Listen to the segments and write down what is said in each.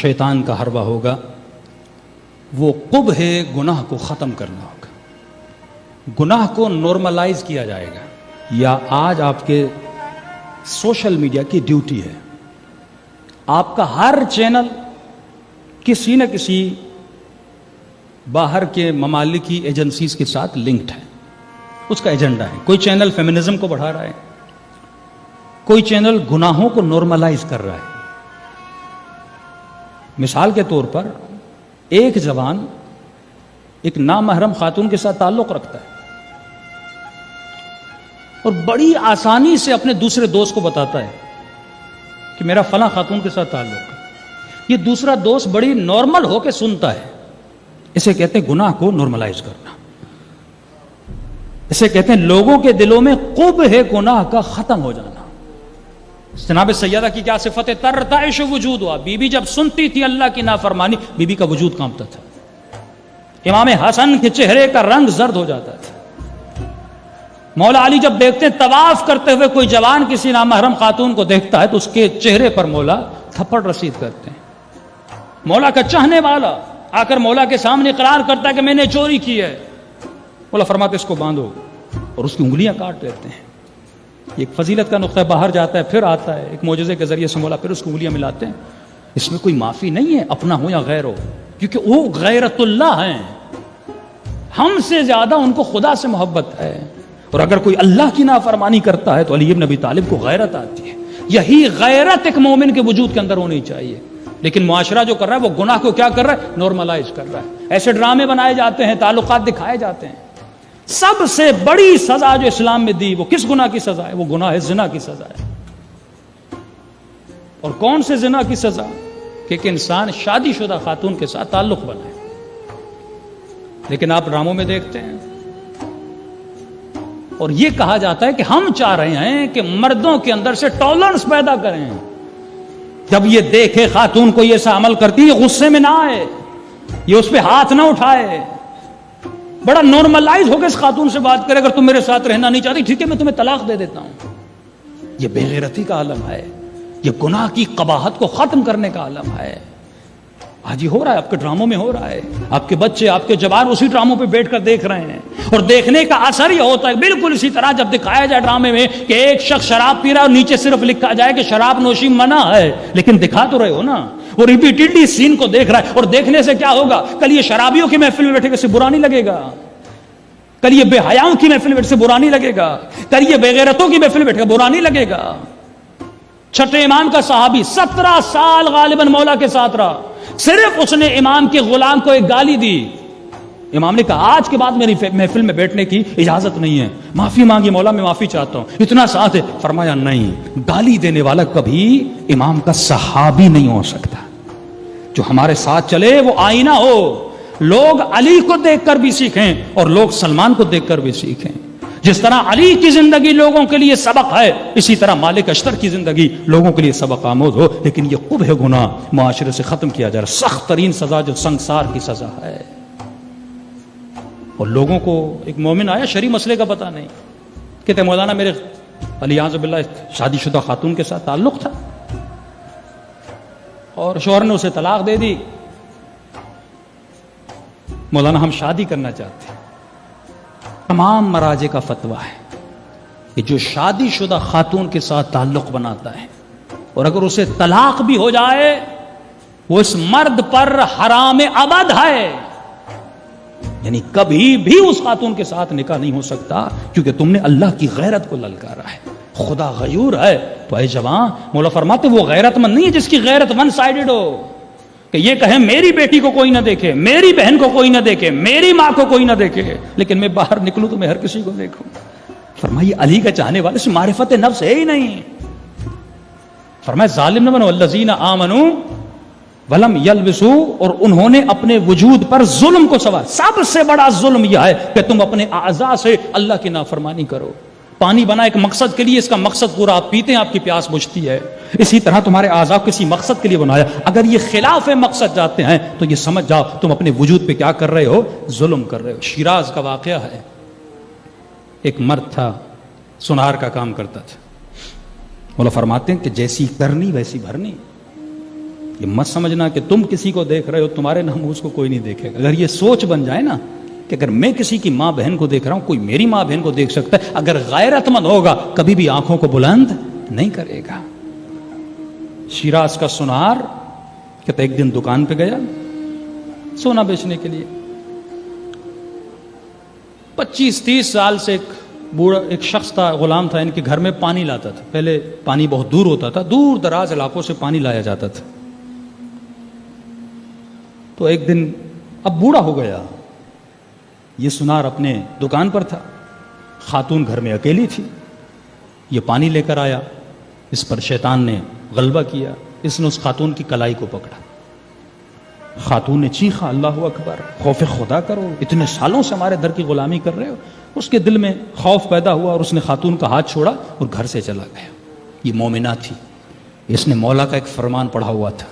شیطان کا حربہ ہوگا وہ قبح گناہ کو ختم کرنا ہوگا. گناہ کو نارملائز کیا جائے گا. یا آج آپ کے سوشل میڈیا کی ڈیوٹی ہے, آپ کا ہر چینل کسی نہ کسی باہر کے ممالک کی ایجنسیز کے ساتھ لنکڈ ہے, اس کا ایجنڈا ہے. کوئی چینل فیمنزم کو بڑھا رہا ہے, کوئی چینل گناہوں کو نارملائز کر رہا ہے. مثال کے طور پر ایک جوان ایک نامحرم خاتون کے ساتھ تعلق رکھتا ہے اور بڑی آسانی سے اپنے دوسرے دوست کو بتاتا ہے کہ میرا فلاں خاتون کے ساتھ تعلق ہے. یہ دوسرا دوست بڑی نارمل ہو کے سنتا ہے. اسے کہتے ہیں گناہ کو نارملائز کرنا. اسے کہتے ہیں لوگوں کے دلوں میں قبح گناہ کا ختم ہو جانا. جناب سیدہ کی کیا صفت ہے؟ ترتعش وجود ہوا. بی بی جب سنتی تھی اللہ کی نافرمانی, بی بی کا وجود کانپتا تھا. امام حسن کے چہرے کا رنگ زرد ہو جاتا تھا. مولا علی جب دیکھتے ہیں طواف کرتے ہوئے کوئی جوان کسی نامحرم خاتون کو دیکھتا ہے تو اس کے چہرے پر مولا تھپڑ رسید کرتے ہیں. مولا کا چاہنے والا آ کر مولا کے سامنے اقرار کرتا ہے کہ میں نے چوری کی ہے. مولا فرماتے اس کو باندھو اور اس کی انگلیاں کاٹ دیتے ہیں. ایک فضیلت کا نقطہ باہر جاتا ہے پھر آتا ہے, ایک معجزے کے ذریعے سے مولا پھر اس کو انگلیاں ملاتے ہیں. اس میں کوئی معافی نہیں ہے, اپنا ہو یا غیر ہو, کیونکہ وہ غیرت اللہ ہیں. ہم سے زیادہ ان کو خدا سے محبت ہے. اور اگر کوئی اللہ کی نافرمانی کرتا ہے تو علی بن ابی طالب کو غیرت آتی ہے. یہی غیرت ایک مومن کے وجود کے اندر ہونی چاہیے. لیکن معاشرہ جو کر رہا ہے وہ گناہ کو کیا کر رہا ہے؟ نارملائز کر رہا ہے. ایسے ڈرامے بنائے جاتے ہیں, تعلقات دکھائے جاتے ہیں. سب سے بڑی سزا جو اسلام میں دی وہ کس گناہ کی سزا ہے؟ وہ گناہ زنا کی سزا ہے. اور کون سے زنا کی سزا؟ کہ ایک انسان شادی شدہ خاتون کے ساتھ تعلق بنائے. لیکن آپ ڈراموں میں دیکھتے ہیں اور یہ کہا جاتا ہے کہ ہم چاہ رہے ہیں کہ مردوں کے اندر سے ٹالرنس پیدا کریں. جب یہ دیکھے خاتون کو یہ ایسا عمل کرتی ہے, غصے میں نہ آئے, یہ اس پہ ہاتھ نہ اٹھائے, بڑا نارملائز ہو کے اس خاتون سے بات کرے, اگر تم میرے ساتھ رہنا نہیں چاہتی ٹھیک ہے میں تمہیں طلاق دے دیتا ہوں. یہ بے غیرتی کا عالم ہے, یہ گناہ کی قباحت کو ختم کرنے کا عالم ہے. آج یہ ہو رہا ہے, آپ کے ڈراموں میں ہو رہا ہے. آپ کے بچے, آپ کے جوان اسی ڈراموں پہ بیٹھ کر دیکھ رہے ہیں اور دیکھنے کا اثر یہ ہوتا ہے بالکل اسی طرح جب دکھایا جائے ڈرامے میں کہ ایک شخص شراب پی رہا ہے اور نیچے صرف لکھا جائے کہ شراب نوشی منع ہے, لیکن دکھا تو رہے ہو نا, وہ ریپیٹڈلی سین کو دیکھ رہا ہے. اور دیکھنے سے کیا ہوگا؟ کل یہ شرابیوں کی محفل میں بیٹھے گا, اسے برا نہیں لگے گا. کل یہ بے حیاؤں کی محفل میں بیٹھے برا نہیں لگے گا. کل یہ بے غیرتوں کی محفل میں بیٹھے گا, برا نہیں لگے گا. چھٹے امام کا صحابی 17 سال غالباً مولا کے ساتھ رہا, صرف اس نے امام کے غلام کو ایک گالی دی. امام نے کہا آج کے بعد میری محفل میں بیٹھنے کی اجازت نہیں ہے. معافی مانگی, مولا میں معافی چاہتا ہوں, اتنا ساتھ ہے. فرمایا نہیں, گالی دینے والا کبھی امام کا صحابی نہیں ہو سکتا. جو ہمارے ساتھ چلے وہ آئینہ ہو. لوگ علی کو دیکھ کر بھی سیکھیں اور لوگ سلمان کو دیکھ کر بھی سیکھیں. جس طرح علی کی زندگی لوگوں کے لیے سبق ہے, اسی طرح مالک اشتر کی زندگی لوگوں کے لیے سبق آموز ہو. لیکن یہ قبح گناہ معاشرے سے ختم کیا جا رہا. سخت ترین سزا جو سنگسار کی سزا ہے. اور لوگوں کو ایک مومن آیا, شرعی مسئلے کا پتہ نہیں, کہتے مولانا میرے علیاذ باللہ شادی شدہ خاتون کے ساتھ تعلق تھا اور شوہر نے اسے طلاق دے دی. مولانا ہم شادی کرنا چاہتے ہیں. تمام مراجع کا فتویٰ ہے کہ جو شادی شدہ خاتون کے ساتھ تعلق بناتا ہے اور اگر اسے طلاق بھی ہو جائے وہ اس مرد پر حرام ابد ہے. یعنی کبھی بھی اس خاتون کے ساتھ نکاح نہیں ہو سکتا, کیونکہ تم نے اللہ کی غیرت کو للکارا ہے. خدا غیور ہے. تو اے جوان, مولا فرماتے وہ غیرت مند نہیں ہے جس کی غیرت ون سائیڈڈ ہو, کہ یہ کہیں میری بیٹی کو کوئی نہ دیکھے, میری بہن کو کوئی نہ دیکھے, میری ماں کو کوئی نہ دیکھے, لیکن میں باہر نکلوں تو میں ہر کسی کو دیکھوں. فرمایا علی کا چاہنے والے سے معرفت نفس ہے ہی نہیں. فرمایا ظالم نہ بنو الذین آمنوا ولم یلبسوا, اور انہوں نے اپنے وجود پر ظلم کو سوار. سب سے بڑا ظلم یہ ہے کہ تم اپنے اعضاء سے اللہ کی نافرمانی کرو. پانی بنا ایک مقصد کے لیے, اس کا مقصد پورا, آپ پیتے ہیں آپ کی پیاس بجھتی ہے. اسی طرح تمہارے اعضاء کسی مقصد کے لیے بنایا, اگر یہ خلاف مقصد جاتے ہیں تو یہ سمجھ جاؤ تم اپنے وجود پہ کیا کر رہے ہو؟ ظلم کر رہے ہو. شیراز کا واقعہ ہے, ایک مرد تھا سونار کا کام کرتا تھا. مولا فرماتے ہیں کہ جیسی کرنی ویسی بھرنی. یہ مت سمجھنا کہ تم کسی کو دیکھ رہے ہو تمہارے ناموس کو کوئی نہیں دیکھے گا. اگر یہ سوچ بن جائے نا کہ اگر میں کسی کی ماں بہن کو دیکھ رہا ہوں کوئی میری ماں بہن کو دیکھ سکتا ہے, اگر غیرت مند ہوگا کبھی بھی آنکھوں کو بلند نہیں کرے گا. شیراز کا سونار کہتا ایک دن دکان پہ گیا سونا بیچنے کے لیے. 25-30 سال سے ایک شخص تھا, غلام تھا, ان کے گھر میں پانی لاتا تھا. پہلے پانی بہت دور ہوتا تھا, دور دراز علاقوں سے پانی لایا جاتا تھا. تو ایک دن اب بوڑھا ہو گیا, یہ سونار اپنے دکان پر تھا, خاتون گھر میں اکیلی تھی, یہ پانی لے کر آیا. اس پر شیطان نے غلبہ کیا, اس نے اس خاتون کی کلائی کو پکڑا. خاتون نے چیخا اللہ اکبر, خوف خدا کرو, اتنے سالوں سے ہمارے در کی غلامی کر رہے ہو. اس کے دل میں خوف پیدا ہوا اور اس نے خاتون کا ہاتھ چھوڑا اور گھر سے چلا گیا. یہ مومنہ تھی, اس نے مولا کا ایک فرمان پڑھا ہوا تھا.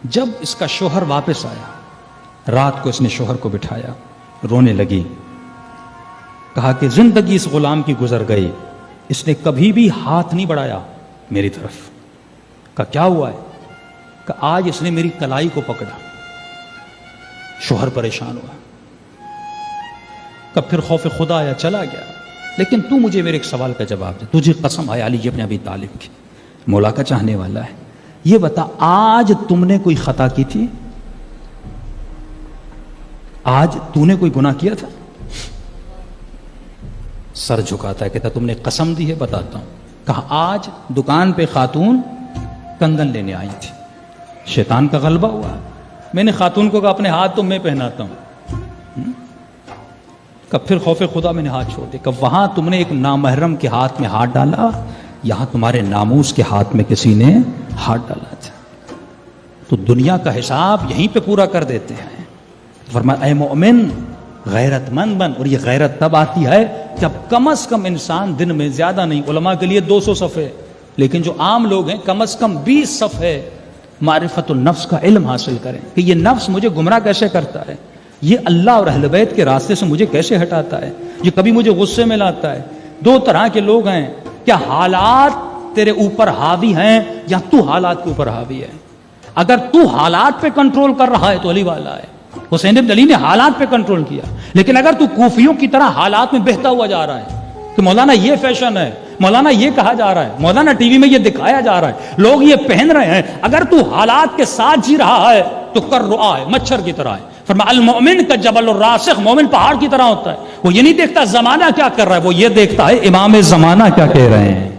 جب اس کا شوہر واپس آیا, رات کو اس نے شوہر کو بٹھایا, رونے لگی, کہا کہ زندگی اس غلام کی گزر گئی, اس نے کبھی بھی ہاتھ نہیں بڑھایا میری طرف. کہا کیا ہوا ہے؟ کہ آج اس نے میری کلائی کو پکڑا. شوہر پریشان ہوا, کب پھر خوف خدا آیا, چلا گیا. لیکن تو مجھے میرے ایک سوال کا جواب دے, تجھے قسم ہے علی ابن ابی طالب کی, مولا کا چاہنے والا ہے, یہ بتا آج تم نے کوئی خطا کی تھی؟ آج تو نے کوئی گناہ کیا تھا؟ سر جھکاتا ہے, کہتا تم نے قسم دی ہے, بتاتا ہوں. کہا آج دکان پہ خاتون کنگن لینے آئی تھی, شیطان کا غلبہ ہوا, میں نے خاتون کو کہا اپنے ہاتھ تو میں پہناتا ہوں. کب پھر خوف خدا میں نے ہاتھ چھوڑ دیا. کب وہاں تم نے ایک نامحرم کے ہاتھ میں ہاتھ ڈالا, یہاں تمہارے ناموس کے ہاتھ میں کسی نے ہاتھ ڈالا تھا. تو دنیا کا حساب یہیں پہ پورا کر دیتے ہیں. فرمایا اے مومن غیرت مند بن, اور یہ غیرت تب آتی ہے جب کم از کم انسان دن میں, زیادہ نہیں, علماء کے لیے 200 صفحے, لیکن جو عام لوگ ہیں کم از کم 20 صفحے معرفت النفس کا علم حاصل کریں کہ یہ نفس مجھے گمراہ کیسے کرتا ہے, یہ اللہ اور اہل بیت کے راستے سے مجھے کیسے ہٹاتا ہے, یہ کبھی مجھے غصے میں لاتا ہے. 2 طرح کے لوگ ہیں, کیا حالات تیرے اوپر حاوی ہیں یا تو حالات کے اوپر حاوی ہے. اگر تو حالات پہ کنٹرول کر رہا ہے تو علی والا ہے. حسین بن علی نے حالات پہ کنٹرول کیا, لیکن اگر تو کوفیوں کی طرح حالات میں بہتا ہوا جا رہا ہے کہ مولانا یہ فیشن ہے, مولانا یہ کہا جا رہا ہے, مولانا ٹی وی میں یہ دکھایا جا رہا ہے, لوگ یہ پہن رہے ہیں, اگر تو حالات کے ساتھ جی رہا ہے تو کر رعا ہے, مچھر کی طرح ہے. فرمایا المؤمن کا جبل الراسخ, مومن پہاڑ کی طرح ہوتا ہے, وہ یہ نہیں دیکھتا زمانہ کیا کر رہا ہے, وہ یہ دیکھتا ہے امام زمانہ کیا کہہ رہے ہیں.